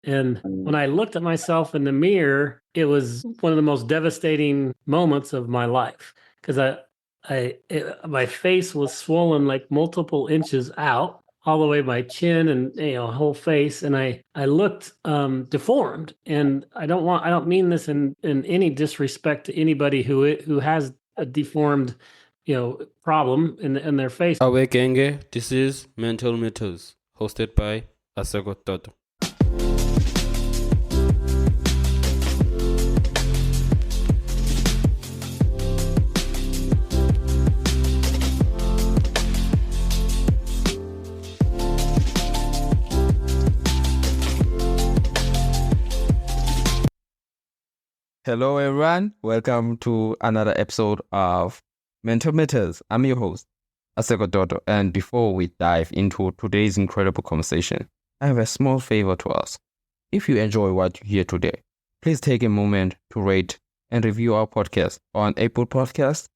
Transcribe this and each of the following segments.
And when I looked at myself in the mirror, it was one of the most devastating moments of my life because my face was swollen like multiple inches out, all the way my chin and whole face, and I looked deformed. And I don't mean this in any disrespect to anybody who has a deformed problem in their face. Awekenge, this is Mental Mythos, hosted by Asako Toto. Hello everyone, welcome to another episode of Mental Mythos. I'm your host, Asako Toto, and before we dive into today's incredible conversation, I have a small favor to ask. If you enjoy what you hear today, please take a moment to rate and review our podcast on Apple Podcasts,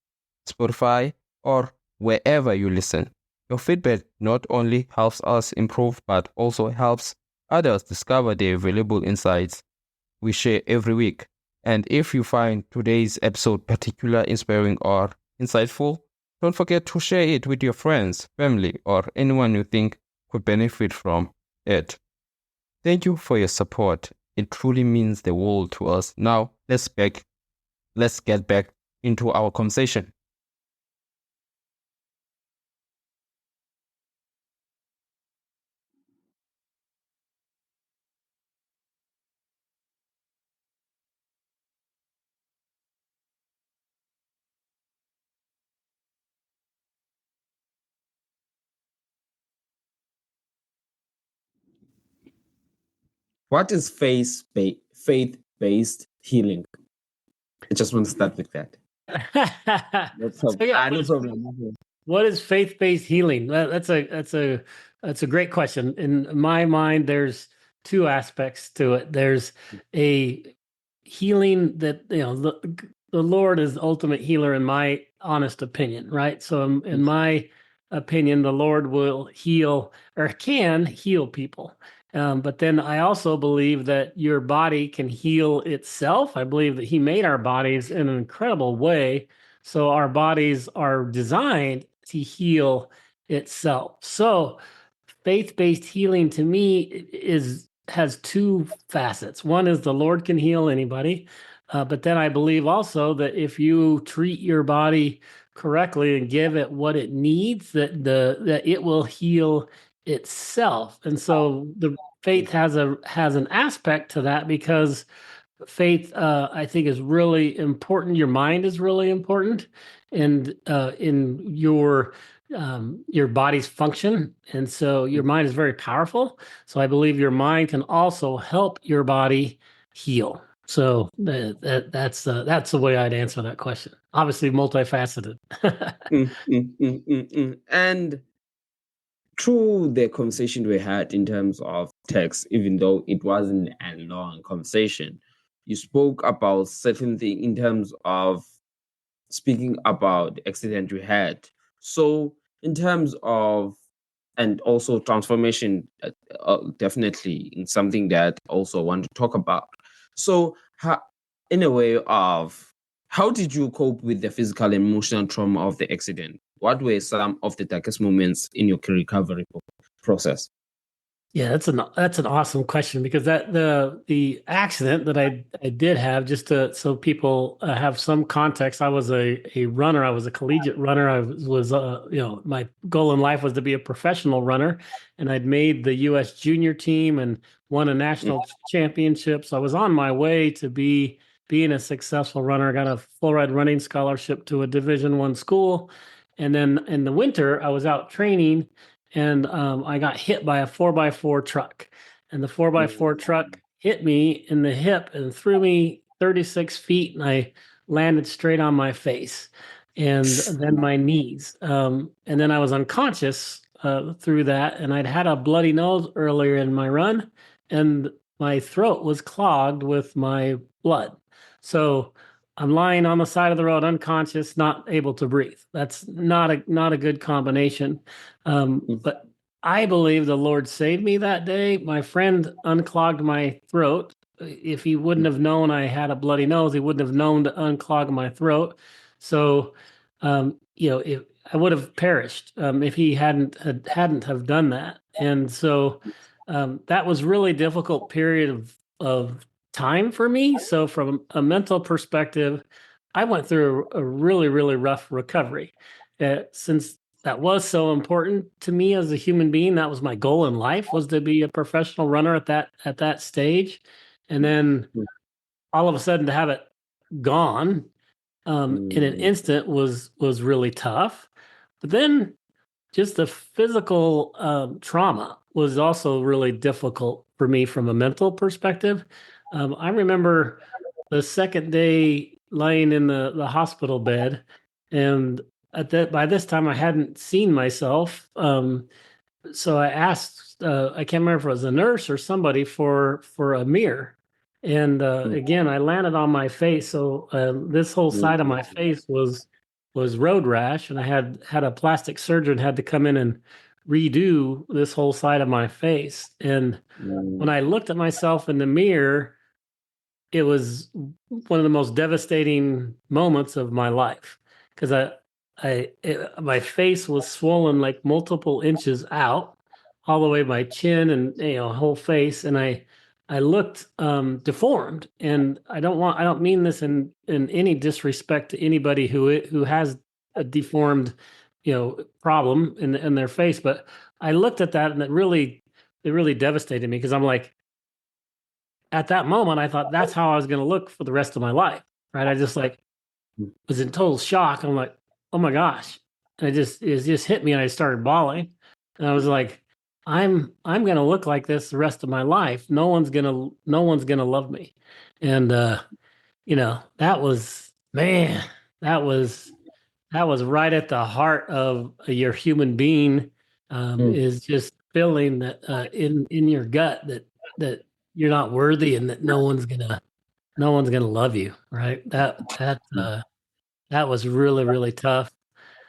Spotify, or wherever you listen. Your feedback not only helps us improve, but also helps others discover the valuable insights we share every week. And if you find today's episode particularly inspiring or insightful, don't forget to share it with your friends, family, or anyone you think could benefit from it. Thank you for your support. It truly means the world to us. Now, let's get back into our conversation. What is faith-based healing? I just want to start with that. No problem. What is faith-based healing? That's a great question. In my mind, there's two aspects to it. There's a healing that the Lord is the ultimate healer, in my honest opinion, right? So in my opinion, the Lord will heal or can heal people. But then I also believe that your body can heal itself. I believe that He made our bodies in an incredible way. So our bodies are designed to heal itself. So faith-based healing to me has two facets. One is the Lord can heal anybody. But then I believe also that if you treat your body correctly and give it what it needs, that it will heal itself. And so the faith has an aspect to that, because faith I think is really important. Your mind is really important, and in your body's function. And so your mind is very powerful. So I believe your mind can also help your body heal. So that's the way I'd answer that question. Obviously multifaceted. And through the conversation we had in terms of text, even though it wasn't a long conversation, you spoke about certain things in terms of speaking about the accident you had. So in terms of, and also transformation, definitely in something that I also want to talk about. So in a way of, how did you cope with the physical and emotional trauma of the accident? What were some of the darkest moments in your recovery process? Yeah, that's an awesome question, because that the accident that I did have, just so people have some context, I was a runner. I was a collegiate runner. I was my goal in life was to be a professional runner, and I'd made the U.S. junior team and won a national championship. So I was on my way to being a successful runner. I got a full ride running scholarship to a Division I school, and then in the winter I was out training. And I got hit by a 4x4 truck. And the 4x4 truck hit me in the hip and threw me 36 feet, and I landed straight on my face and then my knees. And then I was unconscious through that. And I'd had a bloody nose earlier in my run, and my throat was clogged with my blood. So I'm lying on the side of the road, unconscious, not able to breathe. That's not a good combination. But I believe the Lord saved me that day. My friend unclogged my throat. If he wouldn't have known I had a bloody nose, he wouldn't have known to unclog my throat. So, if I would have perished if he hadn't have done that. And so that was really difficult period of time for me. So from a mental perspective, I went through a really, really rough recovery. Since that was so important to me as a human being, that was my goal in life, was to be a professional runner at that stage. And then all of a sudden to have it gone in an instant was really tough. But then just the physical trauma was also really difficult for me from a mental perspective. I remember the second day lying in the hospital bed, and by this time I hadn't seen myself. So I asked, I can't remember if it was a nurse or somebody for a mirror. And again, I landed on my face. So this whole side of my face was road rash, and I had a plastic surgeon had to come in and redo this whole side of my face. And when I looked at myself in the mirror, it was one of the most devastating moments of my life, because my face was swollen like multiple inches out, all the way my chin and whole face, and I looked deformed. And I don't mean this in any disrespect to anybody who has a deformed problem in their face, but I looked at that and it really devastated me, because I'm like, at that moment, I thought that's how I was going to look for the rest of my life, right? I just was in total shock. I'm like, oh my gosh. And it just hit me, and I started bawling. And I was like, I'm going to look like this the rest of my life. No one's going to love me. And, that was, man, that was right at the heart of your human being, is just feeling that in your gut that you're not worthy, and that no one's gonna love you, right? That was really, really tough.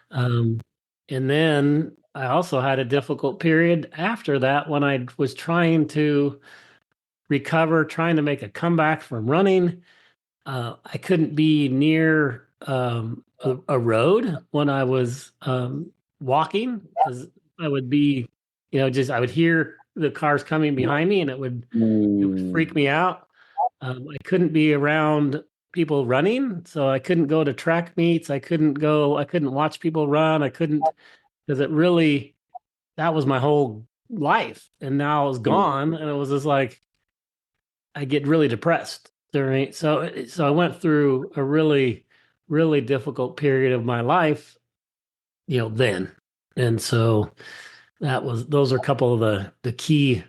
And then I also had a difficult period after that, when I was trying to recover, trying to make a comeback from running. I couldn't be near a road when I was walking, because I would be, I would hear the cars coming behind me, and it would freak me out. I couldn't be around people running, so I couldn't go to track meets. I couldn't watch people run. I couldn't, because that was my whole life, and now it's gone. And it was just like, I get really depressed so I went through a really, really difficult period of my life, then. And so those are a couple of the key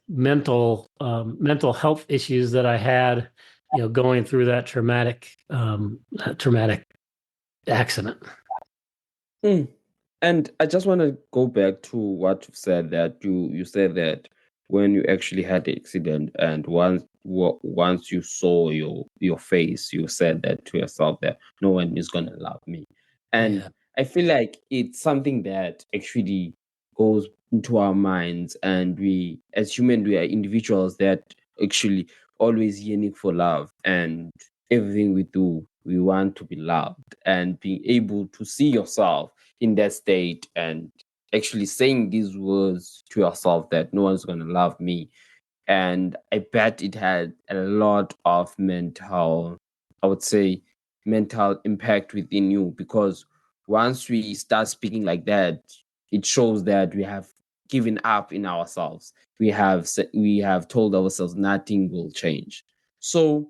mental health issues that I had, going through that traumatic accident. And I just want to go back to what you've said, that you said that when you actually had the accident, and once you saw your face, you said that to yourself that no one is gonna love me. And Yeah. I feel like it's something that actually goes into our minds, and we as humans, we are individuals that actually always yearning for love, and everything we do, we want to be loved, and being able to see yourself in that state, and actually saying these words to yourself that no one's going to love me. And I bet it had a lot of mental, I would say, mental impact within you, because once we start speaking like that, it shows that we have given up in ourselves. We have told ourselves nothing will change. So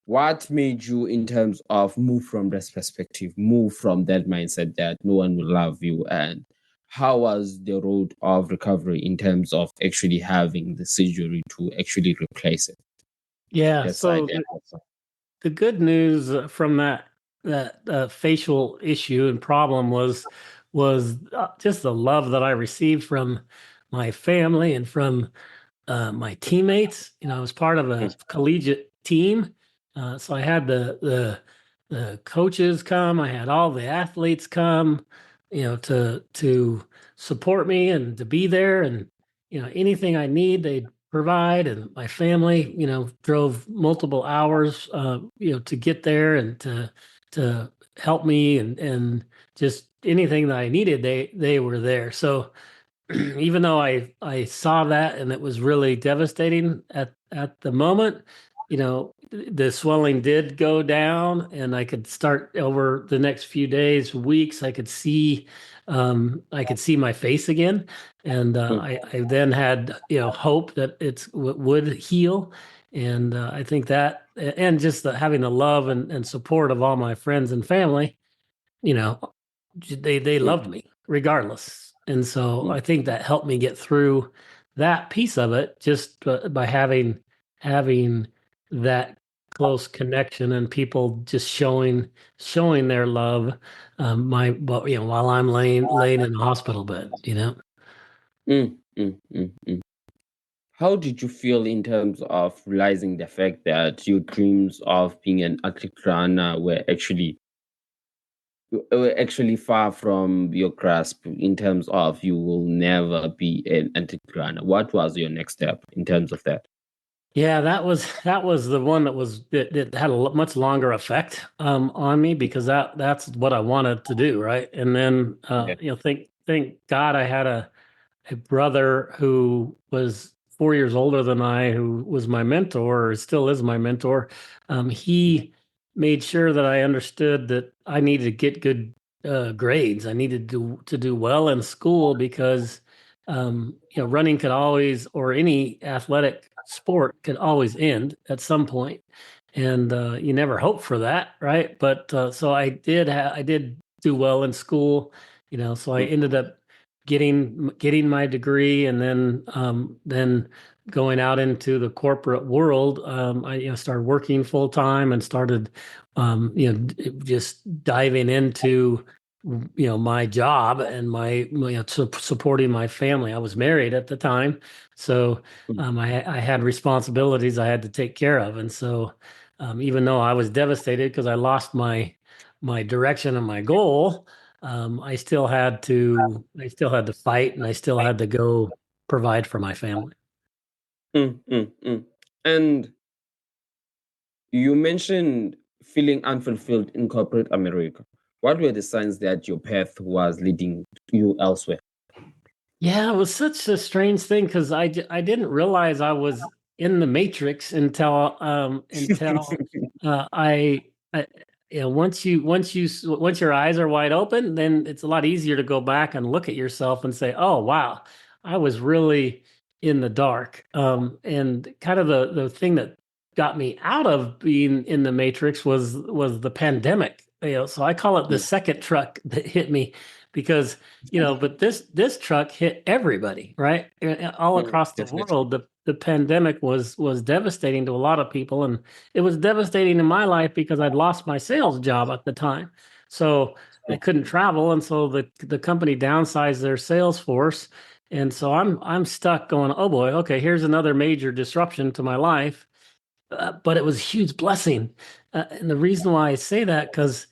what made you, in terms of move from this perspective, move from that mindset that no one will love you? And how was the road of recovery in terms of actually having the surgery to actually replace it? Yeah. That So side there also. the good news from that facial issue and problem was just the love that I received from my family and from my teammates. I was part of a collegiate team, so I had the coaches come. I had all the athletes come, to support me and to be there, and anything I need, they'd provide. And my family, drove multiple hours, to get there and to help me, and just anything that I needed, they were there. So even though I saw that and it was really devastating at the moment, the swelling did go down, and I could start over the next few days, weeks. I could see my face again, and I then had hope that it would heal. And I think that, and just having the love and support of all my friends and family, they loved me regardless. And so I think that helped me get through that piece of it, just by having that close connection and people just showing their love, while I'm laying in the hospital bed. How did you feel in terms of realizing the fact that your dreams of being an athletic runner were actually far from your grasp, in terms of you will never be an athletic runner? What was your next step in terms of that? Yeah, that was the one that had a much longer effect on me, because that's what I wanted to do, right? And then thank God I had a brother who was 4 years older than I, who was my mentor, or still is my mentor. He made sure that I understood that I needed to get good grades. I needed to do well in school, because running could always, or any athletic sport could always end at some point, and you never hope for that, right? But so I did do well in school, so I ended up getting my degree, and then going out into the corporate world. I started working full time, and started just diving into my job, and my supporting my family. I was married at the time, so I had responsibilities I had to take care of. And so even though I was devastated because I lost my direction and my goal, I still had to fight, and I still had to go provide for my family. And you mentioned feeling unfulfilled in corporate America. What were the signs that your path was leading you elsewhere? Yeah, it was such a strange thing, because I didn't realize I was in the matrix until I once your eyes are wide open, then it's a lot easier to go back and look at yourself and say, oh wow, I was really in the dark. And kind of the thing that got me out of being in the matrix was the pandemic. So I call it the second truck that hit me, because but this truck hit everybody, right? All across the world. The pandemic was devastating to a lot of people, and it was devastating in my life because I'd lost my sales job at the time. So I couldn't travel, and so the company downsized their sales force. And so I'm stuck going, oh boy, okay, here's another major disruption to my life. But it was a huge blessing. And the reason why I say that, because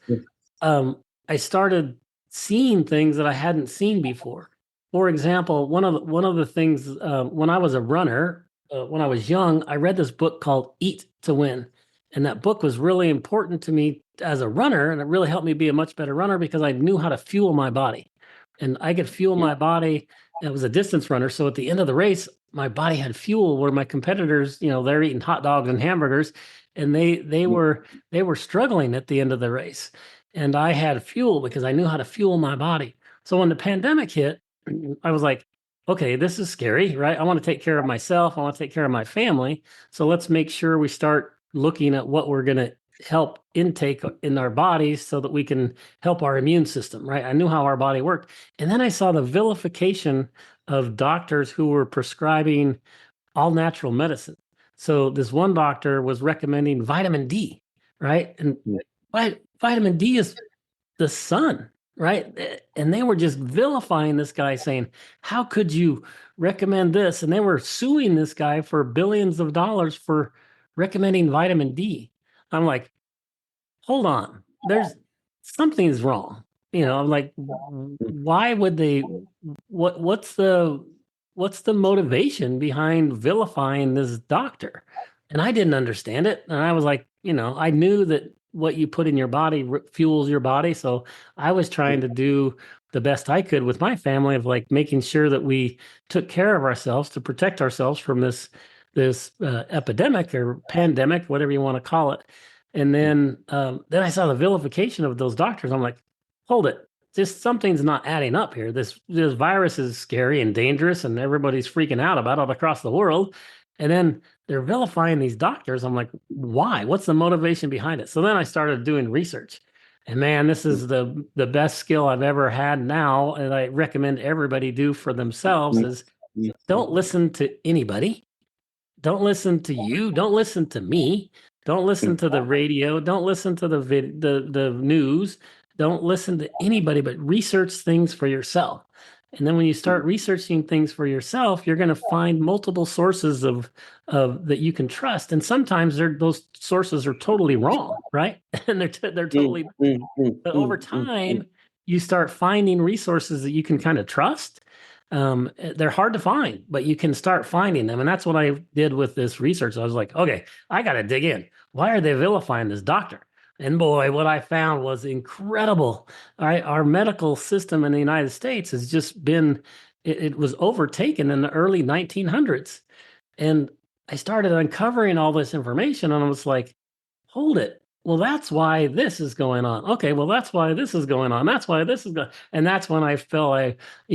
I started seeing things that I hadn't seen before. For example, one of the things, when I was a runner, when I was young, I read this book called Eat to Win, and that book was really important to me as a runner, and it really helped me be a much better runner, because I knew how to fuel my body, and I could fuel my body. I was a distance runner, so at the end of the race, my body had fuel, where my competitors, they're eating hot dogs and hamburgers, and they were struggling at the end of the race. And I had fuel because I knew how to fuel my body. So when the pandemic hit, I was like, okay, this is scary, right? I want to take care of myself. I want to take care of my family. So let's make sure we start looking at what we're going to help intake in our bodies, so that we can help our immune system, right? I knew how our body worked. And then I saw the vilification of doctors who were prescribing all natural medicine. So this one doctor was recommending vitamin D, right? And vitamin D is the sun, right? And they were just vilifying this guy, saying, how could you recommend this? And they were suing this guy for billions of dollars for recommending vitamin D. I'm like, hold on, something's wrong. I'm like, why would they? What's the motivation behind vilifying this doctor? And I didn't understand it. And I was like, I knew that what you put in your body fuels your body. So I was trying to do the best I could with my family of like making sure that we took care of ourselves to protect ourselves from this epidemic or pandemic, whatever you want to call it. And then I saw the vilification of those doctors. I'm like, hold it. Just something's not adding up here. This virus is scary and dangerous, and everybody's freaking out about it across the world. And then they're vilifying these doctors. I'm like, why? What's the motivation behind it? So then I started doing research. And man, this is the best skill I've ever had now, and I recommend everybody do for themselves is don't listen to anybody. Don't listen to you. Don't listen to me. Don't listen to the radio. Don't listen to the news. Don't listen to anybody, but research things for yourself. And then when you start researching things for yourself, you're going to find multiple sources of that you can trust. And sometimes those sources are totally wrong, right? And they're totally. But over time, you start finding resources that you can kind of trust. They're hard to find, but you can start finding them. And that's what I did with this research. I was like, okay, I got to dig in. Why are they vilifying this doctor? And boy, what I found was incredible. Our medical system in the United States has just been, it was overtaken in the early 1900s. And I started uncovering all this information and I was like, hold it. Well, that's why this is going on. Okay, well, that's why this is going on. That's why this is going. And that's when I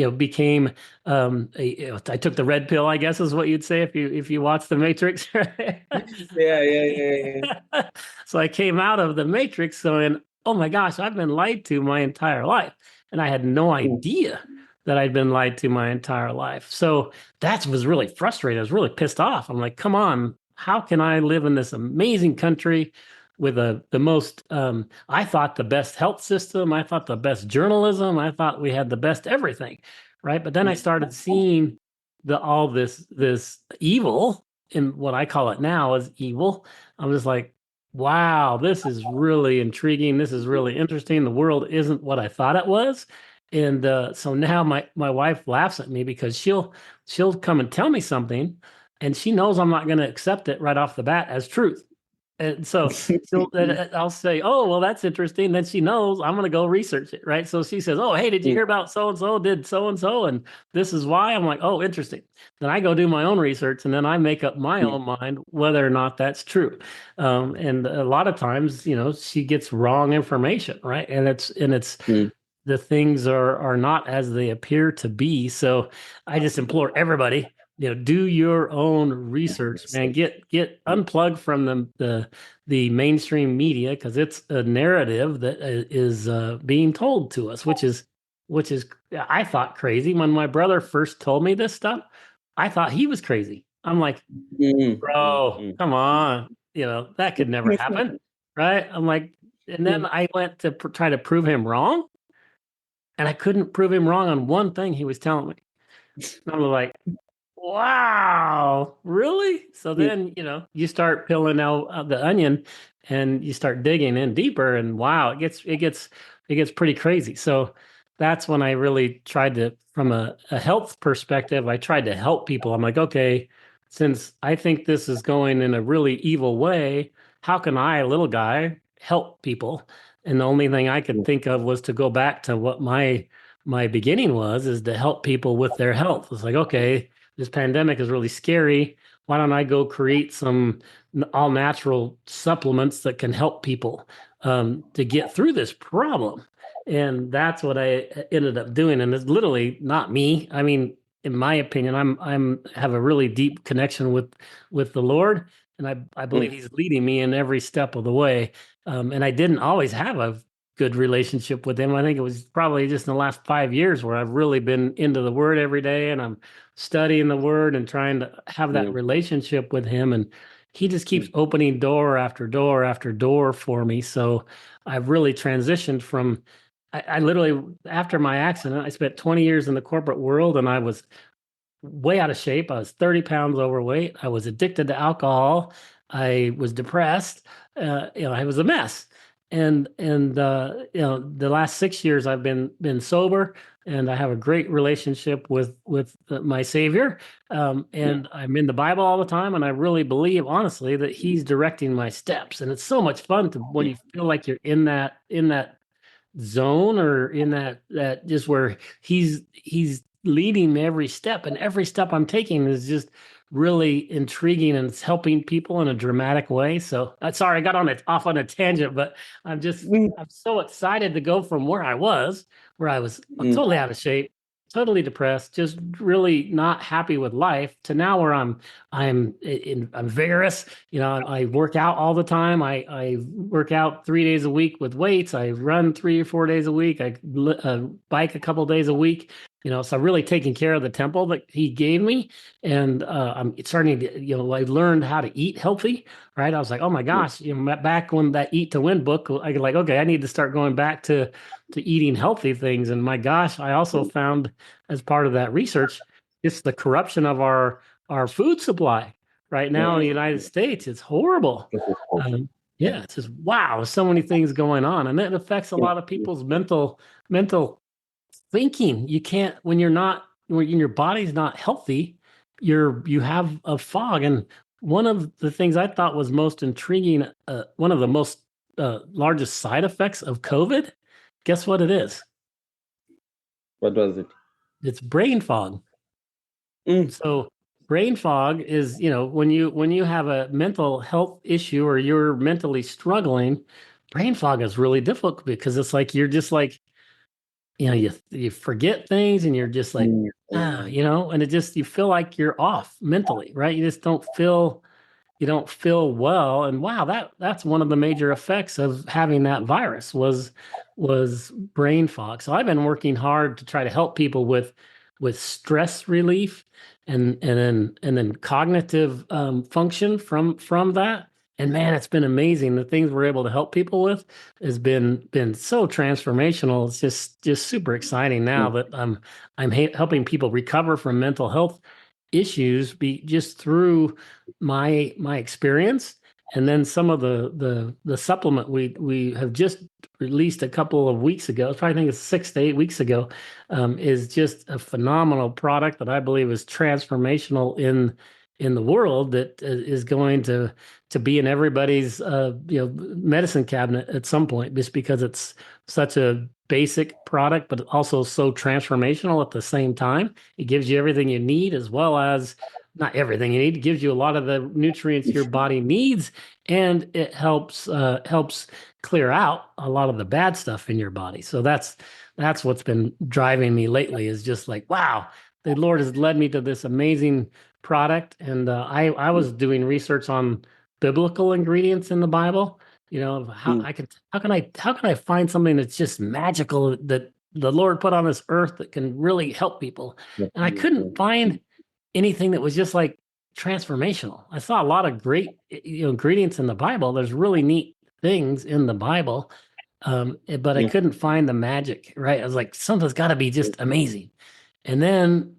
became I took the red pill, I guess is what you'd say if you watch the Matrix. Right? Yeah. So I came out of the Matrix going, oh my gosh, I've been lied to my entire life. And I had no idea that I'd been lied to my entire life. So that was really frustrating. I was really pissed off. I'm like, come on, how can I live in this amazing country with the most, I thought the best health system, I thought the best journalism, I thought we had the best everything, right? But then I started seeing all this evil, in what I call it now as evil. I was like, wow, this is really intriguing. This is really interesting. The world isn't what I thought it was. And so now my wife laughs at me because she'll come and tell me something, and she knows I'm not going to accept it right off the bat as truth. And so I'll say, oh, well, that's interesting. Then she knows I'm going to go research it, right? So she says, oh, hey, did you hear about so-and-so did so-and-so? And this is why. I'm like, oh, interesting. Then I go do my own research, and then I make up my own mind whether or not that's true. And a lot of times, she gets wrong information, right? And it's the things are not as they appear to be. So I just implore everybody, do your own research, man. Get unplugged from the mainstream media, because it's a narrative that is being told to us, which is I thought crazy. When my brother first told me this stuff, I thought he was crazy. I'm like, bro, come on, that could never happen, right? I'm like, and then I went to try to prove him wrong, and I couldn't prove him wrong on one thing he was telling me. And I'm like, wow, really? So then, you start peeling out the onion and you start digging in deeper, and wow, it gets pretty crazy. So that's when I really tried to, from a health perspective, I tried to help people. I'm like, okay, since I think this is going in a really evil way, how can I, a little guy, help people? And the only thing I could think of was to go back to what my beginning is to help people with their health. It's like, okay, this pandemic is really scary. Why don't I go create some all natural supplements that can help people to get through this problem? And that's what I ended up doing. And it's literally not me. I mean, in my opinion, I'm have a really deep connection with the Lord, and I believe He's leading me in every step of the way. And I didn't always have a good relationship with Him. I think it was probably just in the last 5 years where I've really been into the Word every day, and I'm studying the Word and trying to have that relationship with Him. And He just keeps opening door after door after door for me. So I've really transitioned from, I literally, after my accident, I spent 20 years in the corporate world, and I was way out of shape. I was 30 pounds overweight. I was addicted to alcohol. I was depressed. I was a mess. you know, the last 6 years I've been sober, and I have a great relationship with my Savior. And I'm in the Bible all the time, and I really believe, honestly, that He's directing my steps. And it's so much fun to when you feel like you're in that zone, or in that just where he's leading me every step, and every step I'm taking is just really intriguing, and it's helping people in a dramatic way. So sorry, I got off on a tangent, but I'm so excited to go from where I was totally out of shape, totally depressed, just really not happy with life, to now where I'm vigorous. You know, I work out all the time. I work out 3 days a week with weights. I run 3 or 4 days a week. I bike a couple days a week. You know, so I'm really taking care of the temple that He gave me, and I'm starting to, you know, I learned how to eat healthy. Right? I was like, oh my gosh, you know, back when that Eat to Win book, I was like, okay, I need to start going back to eating healthy things. And my gosh, I also found, as part of that research, just the corruption of our food supply right now in the United States. It's horrible. Yeah, it's just wow, there's so many things going on, and it affects a lot of people's mental thinking. You can't, when your body's not healthy, you have a fog. And one of the things I thought was most intriguing, one of the most largest side effects of COVID, guess what it is? What was it? It's brain fog. So brain fog is, you know, when you have a mental health issue, or you're mentally struggling, brain fog is really difficult, because it's like you're just like, you know, you forget things, and you're just like, you know, and you feel like you're off mentally, right? You just don't feel well. And wow, that's one of the major effects of having that virus was brain fog. So I've been working hard to try to help people with stress relief, and then cognitive function from that. And man, it's been amazing. The things we're able to help people with has been so transformational. It's just super exciting now that I'm helping people recover from mental health issues, just through my experience. And then some of the supplement we have just released a couple of weeks ago, I think it's 6 to 8 weeks ago, is just a phenomenal product that I believe is transformational in the world, that is going to be in everybody's you know, medicine cabinet at some point, just because it's such a basic product, but also so transformational at the same time. It gives you everything you need, as well as not everything you need. It gives you a lot of the nutrients your body needs, and it helps clear out a lot of the bad stuff in your body. So that's what's been driving me lately, is just like, wow, the Lord has led me to this amazing product. And I was doing research on biblical ingredients in the Bible. You know, how can I find something that's just magical, that the Lord put on this earth, that can really help people? And I couldn't find anything that was just like transformational. I saw a lot of great, you know, ingredients in the Bible. There's really neat things in the Bible, but I couldn't find the magic. Right? I was like, something's got to be just amazing. And then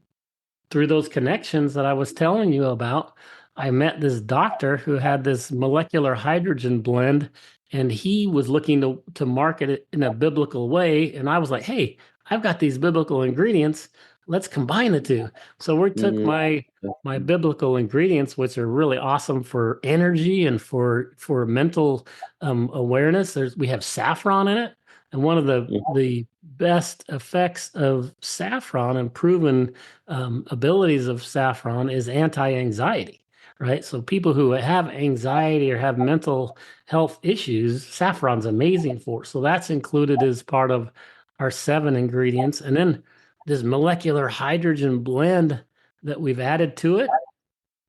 through those connections that I was telling you about, I met this doctor who had this molecular hydrogen blend, and he was looking to market it in a biblical way. And I was like, hey, I've got these biblical ingredients. Let's combine the two. So we took my biblical ingredients, which are really awesome for energy and for mental awareness. We have saffron in it. And one of the best effects of saffron, and proven abilities of saffron, is anti-anxiety, right? So people who have anxiety or have mental health issues, saffron's amazing for. So that's included as part of our 7 ingredients. And then this molecular hydrogen blend that we've added to it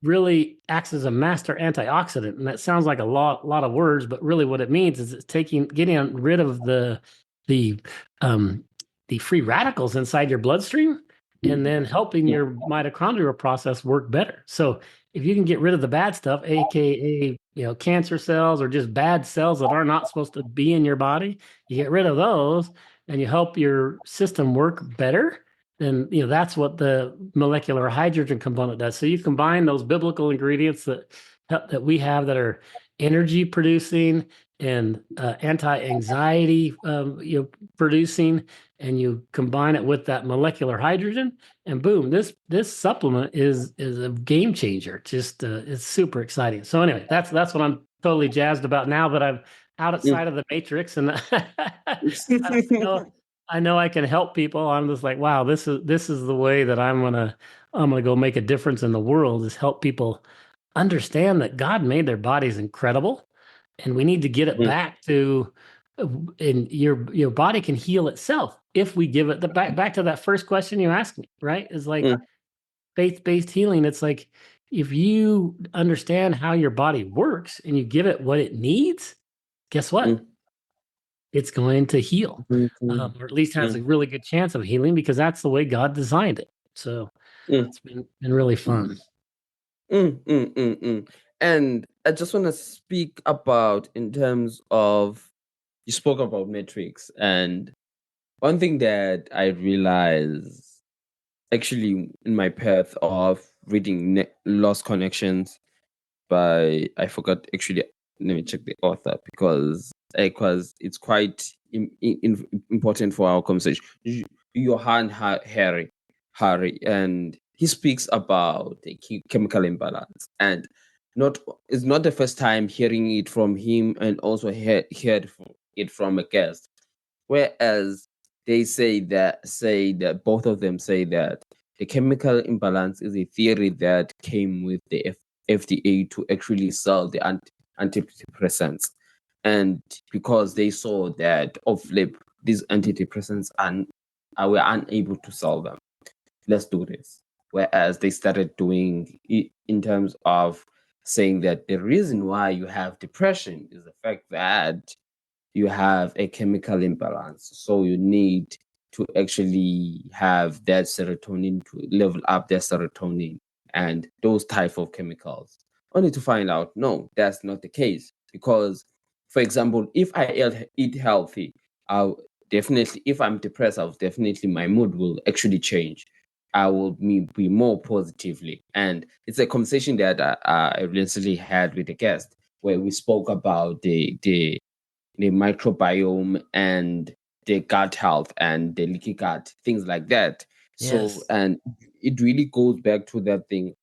really acts as a master antioxidant. And that sounds like a lot of words, but really what it means is it's getting rid of the free radicals inside your bloodstream, and then helping your mitochondrial process work better. So if you can get rid of the bad stuff, aka, you know, cancer cells, or just bad cells that are not supposed to be in your body, you get rid of those, and you help your system work better, then, you know, that's what the molecular hydrogen component does. So you combine those biblical ingredients that we have, that are energy producing and anti-anxiety producing, and you combine it with that molecular hydrogen, and boom, this supplement is a game changer. Just it's super exciting. So anyway, that's what I'm totally jazzed about now that I'm outside of the matrix, and I know I can help people. I'm just like, wow, this is the way that I'm gonna go make a difference in the world, is help people understand that God made their bodies incredible, and we need to get it back to, and your body can heal itself if we give it the back to that first question you asked me, right? Is like faith-based healing. It's like, if you understand how your body works and you give it what it needs, guess what? It's going to heal, or at least has a really good chance of healing, because that's the way God designed it. So it's been really fun. And I just want to speak about, in terms of, you spoke about metrics, and one thing that I realized actually in my path of reading Lost Connections by, I forgot actually, let me check the author, because it's quite important for our conversation. Johann Harry, and he speaks about the chemical imbalance, and it's not the first time hearing it from him, and also heard it from a guest. Whereas they say that both of them say that the chemical imbalance is a theory that came with the FDA to actually sell the antidepressants, and because they saw that of late these antidepressants were unable to sell them, let's do this. Whereas they started doing it in terms of saying that the reason why you have depression is the fact that you have a chemical imbalance. So you need to actually have that serotonin, to level up their serotonin and those type of chemicals. Only to find out, no, that's not the case. Because, for example, if I eat healthy, I'll definitely, if I'm depressed, my mood will actually change. I will be more positively. And it's a conversation that I recently had with a guest, where we spoke about the microbiome and the gut health and the leaky gut, things like that. So, Yes. and it really goes back to that thing.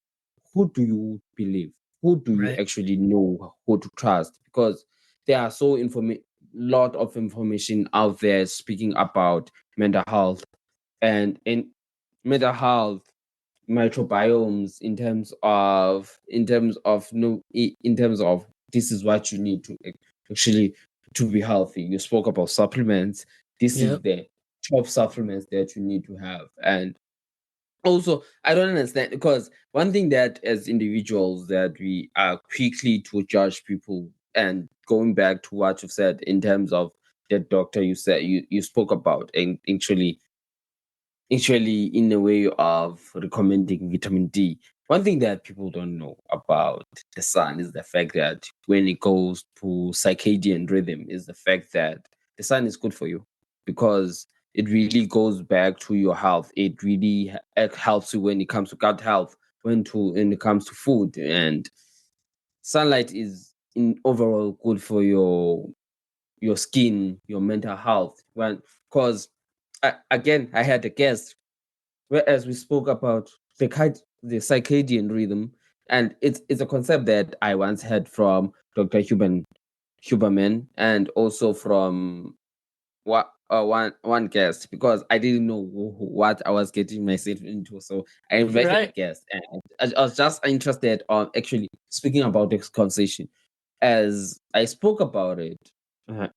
Who do you believe? Who do you Right. actually know, who to trust? Because there are lot of information out there speaking about mental health, and in mental health microbiomes, in terms of this is what you need to actually to be healthy. You spoke about supplements. This is Yep. the top supplements that you need to have. And also, I don't understand, because one thing that as individuals that we are quickly to judge people, and going back to what you've said in terms of the doctor, you said you spoke about, and actually in a way of recommending vitamin D. One thing that people don't know about the sun is the fact that when it goes to circadian rhythm, is the fact that the sun is good for you, because it really goes back to your health. It really helps you when it comes to gut health, when it comes to food, and sunlight is in overall good for your skin, your mental health. Because again, I had a guest, whereas we spoke about the circadian rhythm, and it's a concept that I once heard from Dr. Huberman, and also from one guest, because I didn't know what I was getting myself into. So I invited a Right. guest, and I was just interested on actually speaking about this conversation. As I spoke about it,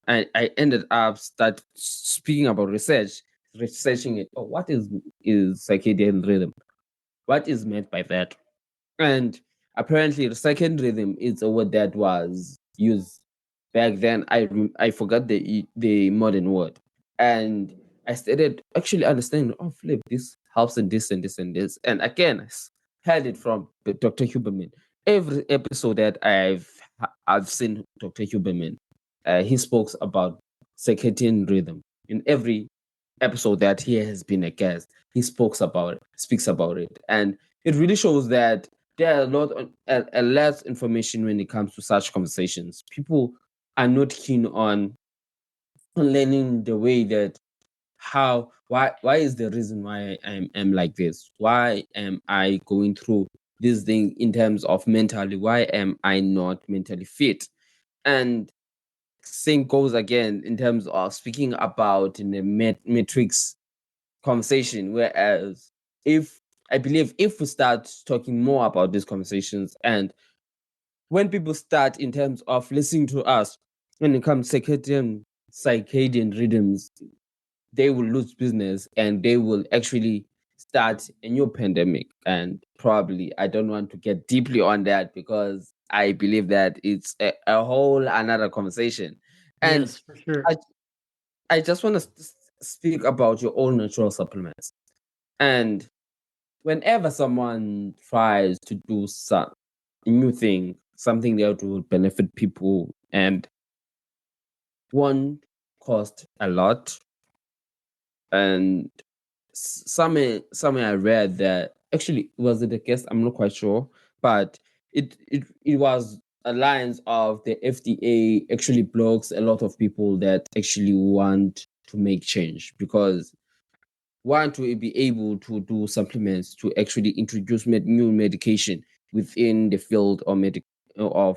I ended up start speaking about researching it. Oh, what is circadian rhythm? What is meant by that? And apparently, the second rhythm is a word that was used back then. I forgot the modern word, and I started actually understanding. Oh, flip! This helps in this and this and this. And again, heard it from Dr. Huberman. Every episode that I've seen Dr. Huberman, he spoke about circadian rhythm. In every episode that he has been a guest, he speaks about it, and it really shows that there are a lot information when it comes to such conversations. People are not keen on learning the way that why is the reason why I'm like this? Why am I going through this thing in terms of mentally? Why am I not mentally fit? And same goes again in terms of speaking about in the metrics conversation. Whereas if I believe if we start talking more about these conversations, and when people start in terms of listening to us when it comes to circadian rhythms, they will lose business and they will actually start a new pandemic. And probably, I don't want to get deeply on that because I believe that it's a whole another conversation. And Yes, for sure. I just want to speak about your own natural supplements. And whenever someone tries to do some new thing, something that will benefit people and won't cost a lot, and somewhere I read that actually was it a guest? I'm not quite sure, but it was a lines of the FDA actually blocks a lot of people that actually want to make change because want to be able to do supplements to actually introduce new medication within the field or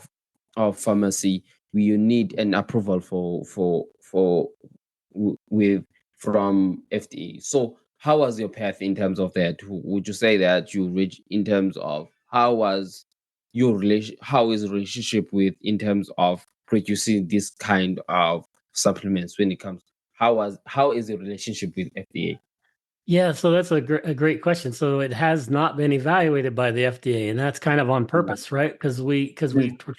of pharmacy. We need an approval with from FDA. So how was your path in terms of that? Would you say that you reached in terms of how was your relation? How is the relationship with in terms of producing this kind of supplements when it comes? How is the relationship with FDA? Yeah, so that's a great question. So it has not been evaluated by the FDA, and that's kind of on purpose, right? Because we're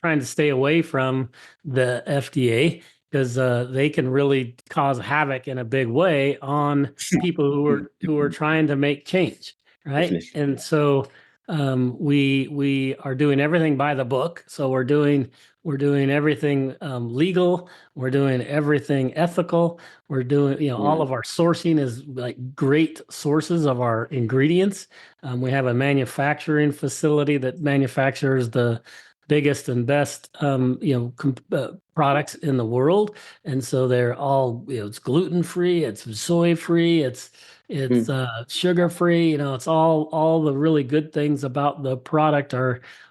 trying to stay away from the FDA because they can really cause havoc in a big way on people who are trying to make change, right? Definitely. And so we are doing everything by the book. So we're doing everything legal. We're doing everything ethical. We're doing, all of our sourcing is like great sources of our ingredients. We have a manufacturing facility that manufactures the biggest and best, products in the world. And so they're all, it's gluten free, it's soy free, it's sugar free. It's all the really good things about the product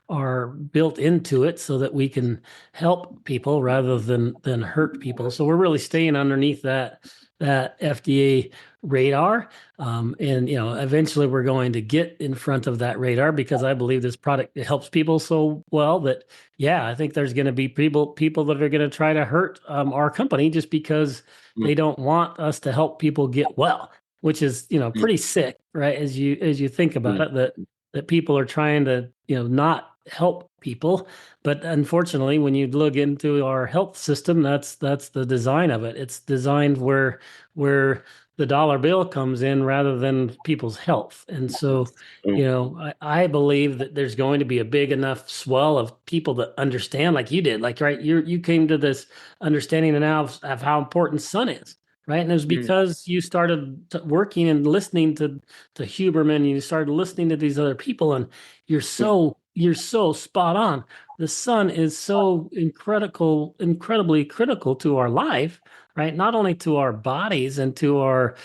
are built into it so that we can help people rather than hurt people. So we're really staying underneath that FDA radar. And eventually we're going to get in front of that radar because I believe this product it helps people so well that I think there's going to be people that are going to try to hurt our company just because they don't want us to help people get well, which is pretty sick, right? As you think about it, that people are trying to not help people. But unfortunately, when you look into our health system, that's the design of it. It's designed where the dollar bill comes in rather than people's health. And so, I believe that there's going to be a big enough swell of people that understand, like you did, like right, you came to this understanding now of how important sun is. Right. And it was because you started working and listening to Huberman, you started listening to these other people, and you're so spot on. The sun is so incredibly critical to our life, right? Not only to our bodies and to our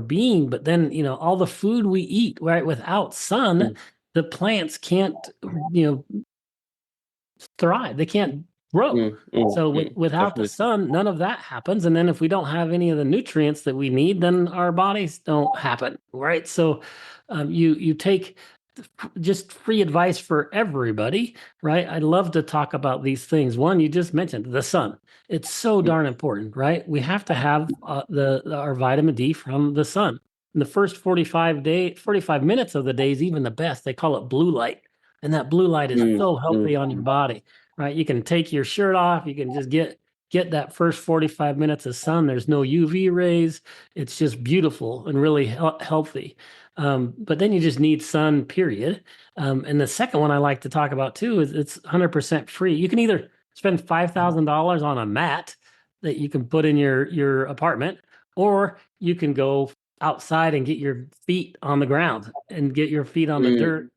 being, but then all the food we eat, right? Without sun, the plants can't thrive. They can't grow. So without the sun, none of that happens. And then if we don't have any of the nutrients that we need, then our bodies don't happen, right? So you take just free advice for everybody, right? I love to talk about these things. One, you just mentioned the sun. It's so darn important, right? We have to have our vitamin D from the sun. In the first 45 minutes of the day is even the best. They call it blue light. And that blue light is so healthy on your body, right? You can take your shirt off. You can just get that first 45 minutes of sun. There's no UV rays. It's just beautiful and really healthy. But then you just need sun, period. And the second one I like to talk about too is it's 100% free. You can either spend $5,000 on a mat that you can put in your apartment, or you can go outside and get your feet on the ground and get your feet on the dirt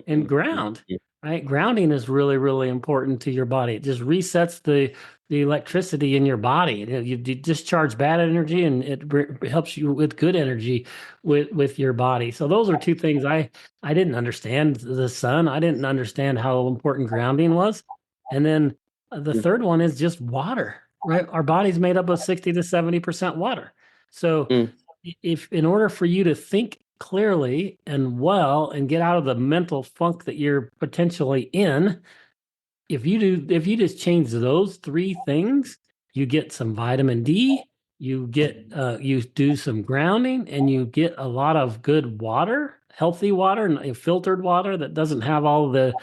and ground. right? Grounding is really, really important to your body. It just resets the electricity in your body. You discharge bad energy, and it helps you with good energy with your body. So those are two things I didn't understand. The sun, I didn't understand how important grounding was. And then the third one is just water, right? Our body's made up of 60 to 70% water. So Mm. if in order for you to think clearly and well and get out of the mental funk that you're potentially in, if you just change those three things, you get some vitamin D, you do some grounding, and you get a lot of good water, healthy water, and filtered water that doesn't have all the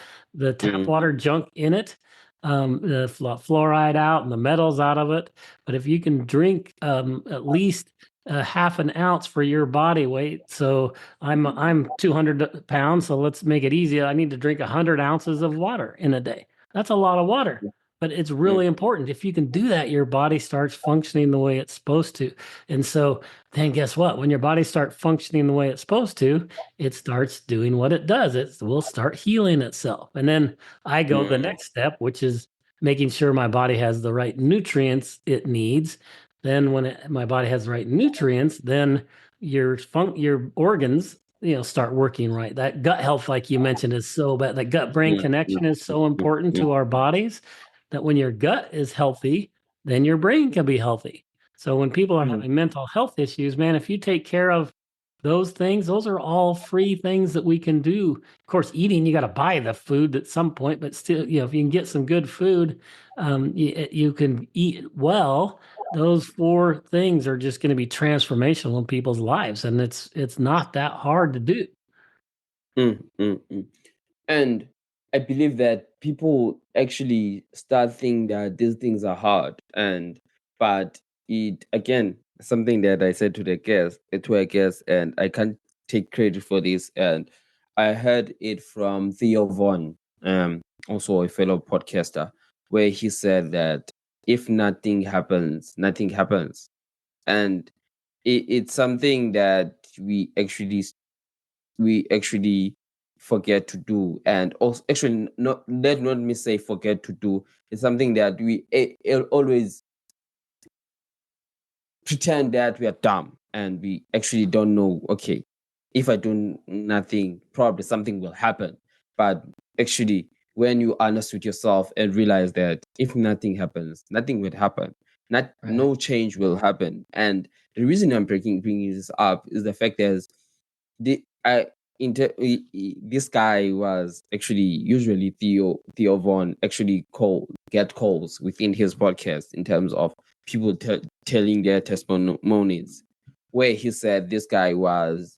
tap water junk in it, the fluoride out and the metals out of it. But if you can drink at least half an ounce for your body weight. So I'm 200 pounds. So let's make it easy. I need to drink 100 ounces of water in a day. That's a lot of water, but it's really important. If you can do that, your body starts functioning the way it's supposed to. And so then guess what? When your body starts functioning the way it's supposed to, it starts doing what it does. It will start healing itself. And then I go the next step, which is making sure my body has the right nutrients it needs. Then when my body has the right nutrients, then your organs start working right. That gut health, like you mentioned, is so bad. That gut brain connection is so important to our bodies that when your gut is healthy, then your brain can be healthy. So when people are having mental health issues, man, if you take care of those things, those are all free things that we can do. Of course, eating, you got to buy the food at some point, but still, if you can get some good food, you can eat well. Those four things are just going to be transformational in people's lives, and it's not that hard to do. And I believe that people actually start thinking that these things are hard, but it again something that I said to a guest, and I can't take credit for this, and I heard it from Theo Vaughn, also a fellow podcaster, where he said that if nothing happens, nothing happens, and it's something that we actually forget to do. And also, actually, not me say forget to do. It's something that we always pretend that we are dumb, and we actually don't know, okay, if I do nothing, probably something will happen. But actually, when you are honest with yourself and realize that if nothing happens, nothing will happen, no change will happen. And the reason I'm bringing this up is the fact that the I this guy was actually usually Theo Vaughn actually get calls within his podcast in terms of people telling their testimonies, where he said this guy wasn't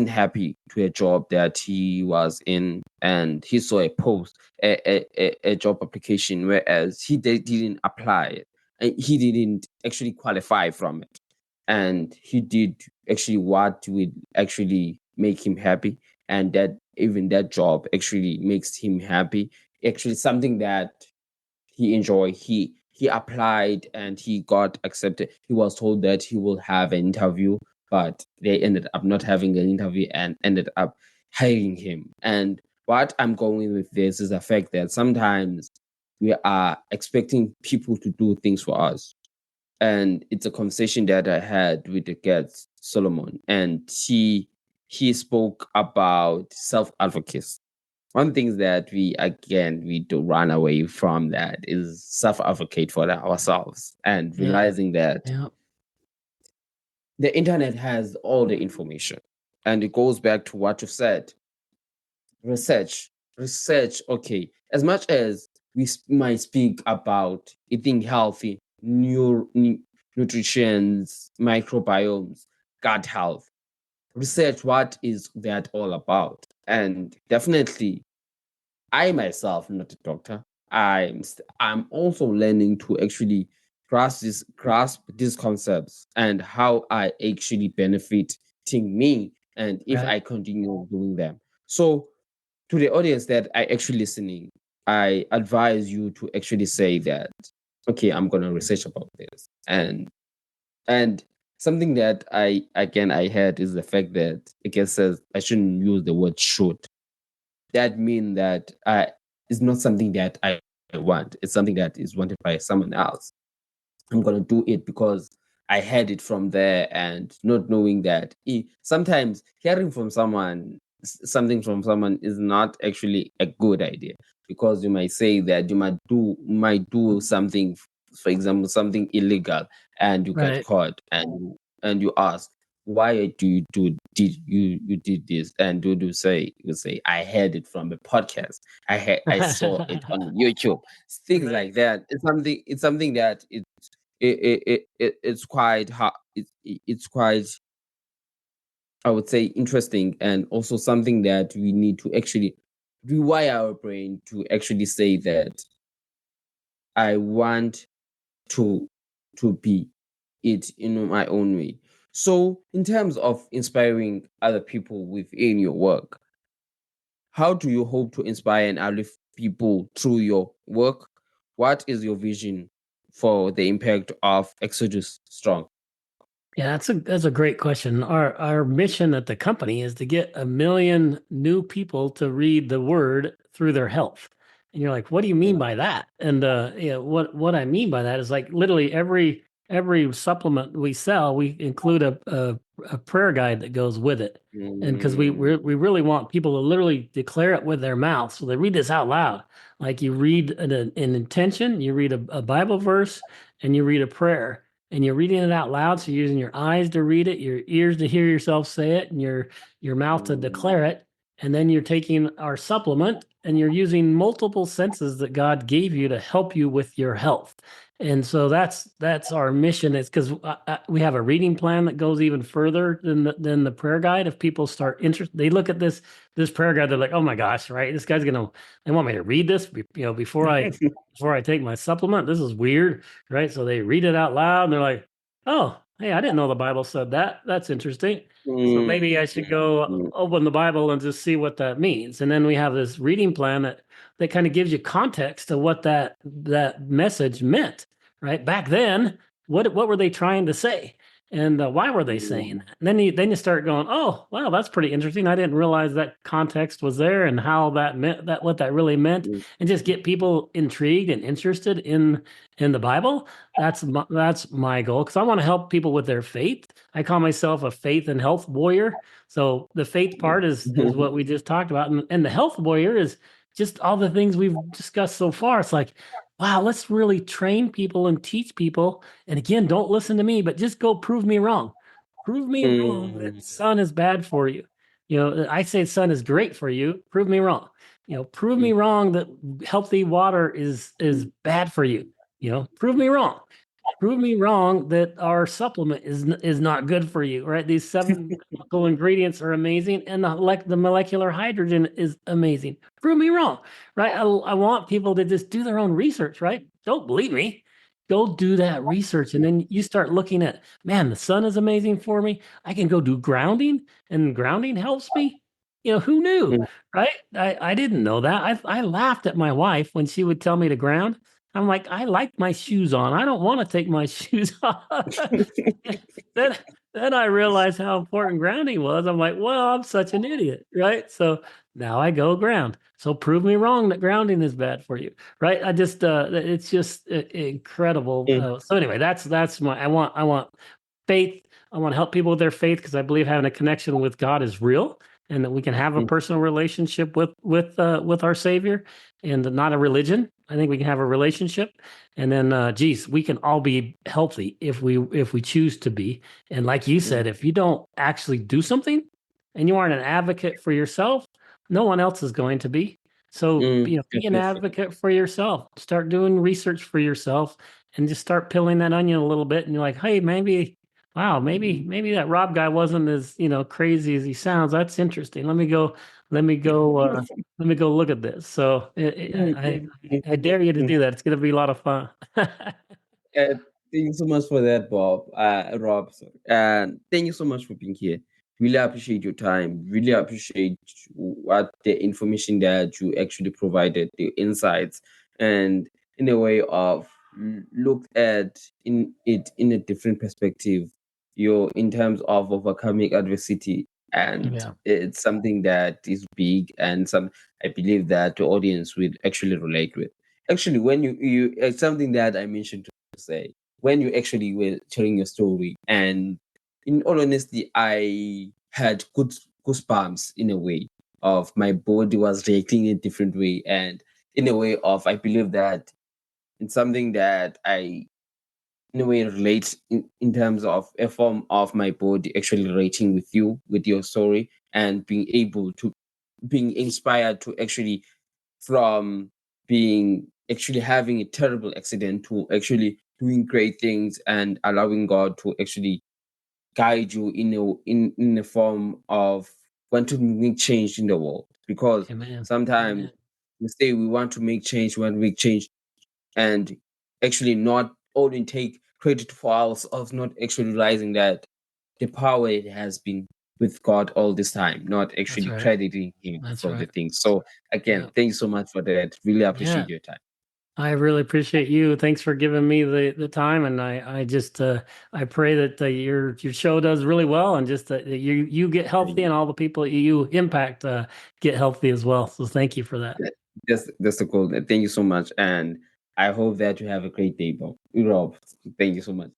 happy to a job that he was in, and he saw a post, a job application, whereas he didn't apply it, and he didn't actually qualify from it, and he did actually what would actually make him happy, and that even that job actually makes him happy, actually something that he enjoyed. He applied and he got accepted. He was told that he will have an interview, but they ended up not having an interview and ended up hiring him. And what I'm going with this is the fact that sometimes we are expecting people to do things for us. And it's a conversation that I had with the guest Solomon, and he spoke about self-advocacy. One thing that we do run away from that is self-advocate for ourselves, and realizing that the internet has all the information. And it goes back to what you said. Research, okay. As much as might speak about eating healthy, nutrition, microbiomes, gut health, research what is that all about. And definitely, I myself, not a doctor, I'm also learning to actually grasp these concepts and how I actually benefiting me, and if I continue doing them. So to the audience that I actually listening, I advise you to actually say that, okay, I'm gonna research about this. And something that I heard is the fact that I guess says I shouldn't use the word should. that mean that it's not something that I want. It's something that is wanted by someone else. I'm gonna do it because I heard it from there, and not knowing that sometimes hearing from someone something from someone is not actually a good idea, because you might say that you might do something, for example, something illegal, and you get Right. caught, and you ask, why do you did this, and you say, I heard it from a podcast, I saw it on YouTube, things like that. It's something that it's quite hard. It's quite, I would say, interesting, and also something that we need to actually rewire our brain to actually say that I want to be it in my own way. So, in terms of inspiring other people within your work, how do you hope to inspire and uplift people through your work? What is your vision for the impact of Exodus Strong? Yeah, that's a great question. Our mission at the company is to get 1 million new people to read the word through their health. And you're like, what do you mean by that? And what I mean by that is like literally every supplement we sell, we include a prayer guide that goes with it. And because we really want people to literally declare it with their mouth, so they read this out loud. Like you read an intention, you read a Bible verse, and you read a prayer, and you're reading it out loud. So you're using your eyes to read it, your ears to hear yourself say it, and your mouth to declare it. And then you're taking our supplement and you're using multiple senses that God gave you to help you with your health. And so that's our mission. Is because we have a reading plan that goes even further than the prayer guide. If people start interested, they look at this prayer guide, they're like, oh my gosh, right? This guy's they want me to read this, before I take my supplement. This is weird, right? So they read it out loud and they're like, oh, hey, I didn't know the Bible said that. That's interesting. So maybe I should go open the Bible and just see what that means. And then we have this reading plan that kind of gives you context to what that message meant, right? Back then, what were they trying to say? And why were they saying that? And then you start going, oh, wow, that's pretty interesting. I didn't realize that context was there and how that meant, that what that really meant, and just get people intrigued and interested in the Bible. That's my goal, because I want to help people with their faith. I call myself a faith and health warrior. So the faith part is what we just talked about, and the health warrior is just all the things we've discussed so far. It's like, wow, let's really train people and teach people. And again, don't listen to me, but just go prove me wrong. Prove me wrong that sun is bad for you. I say sun is great for you. Prove me wrong. Prove me wrong that healthy water is bad for you. Prove me wrong. Prove me wrong that our supplement is not good for you, right? These 7 chemical ingredients are amazing, and the molecular hydrogen is amazing. Prove me wrong, right? I want people to just do their own research, right? Don't believe me. Go do that research, and then you start looking at, man, the sun is amazing for me. I can go do grounding, and grounding helps me. Who knew, right? I didn't know that. I laughed at my wife when she would tell me to ground. I'm like, I like my shoes on. I don't want to take my shoes off. then, then I realized how important grounding was. I'm like, well, I'm such an idiot, right? So now I go ground. So prove me wrong that grounding is bad for you, right? I just, it's just incredible. So anyway, that's I want faith. I want to help people with their faith, because I believe having a connection with God is real, and that we can have a personal relationship with our Savior, and not a religion. I think we can have a relationship, and then, we can all be healthy if we choose to be. And like you said, if you don't actually do something, and you aren't an advocate for yourself, no one else is going to be. So, be an advocate for yourself. Start doing research for yourself, and just start peeling that onion a little bit. And you're like, hey, maybe that Rob guy wasn't as crazy as he sounds. That's interesting. Let me go look at this. So I dare you to do that. It's going to be a lot of fun. Thank you so much for that, Rob. Sorry. And thank you so much for being here. Really appreciate your time. Really appreciate what the information that you actually provided, the insights, and in a way of looked at in a different perspective. In terms of overcoming adversity and Yeah. it's something that is big, and I believe that the audience will actually relate with. Actually, when you it's something that I mentioned to say, when you actually were telling your story, and in all honesty, I had goosebumps in a way of my body was reacting in a different way, and in a way of I believe that it's something that I in a way relates in terms of a form of my body actually relating with you, with your story, and being inspired to actually from being actually having a terrible accident to actually doing great things and allowing God to actually guide you in a form of want to make change in the world. Because Amen. sometimes Amen. we say we want to make change, we want to make change, and actually not only take credit for ourselves, not actually realizing that the power it has been with God all this time, not actually right. crediting Him That's for the right. things. So again, Yeah. thank you so much for that. Really appreciate Yeah. your time. I really appreciate you. Thanks for giving me the time, and I just I pray that your show does really well, and just that you get healthy, and all the people you impact get healthy as well. So thank you for that. That's the goal. Thank you so much, and I hope that you have a great day, Rob. Thank you so much.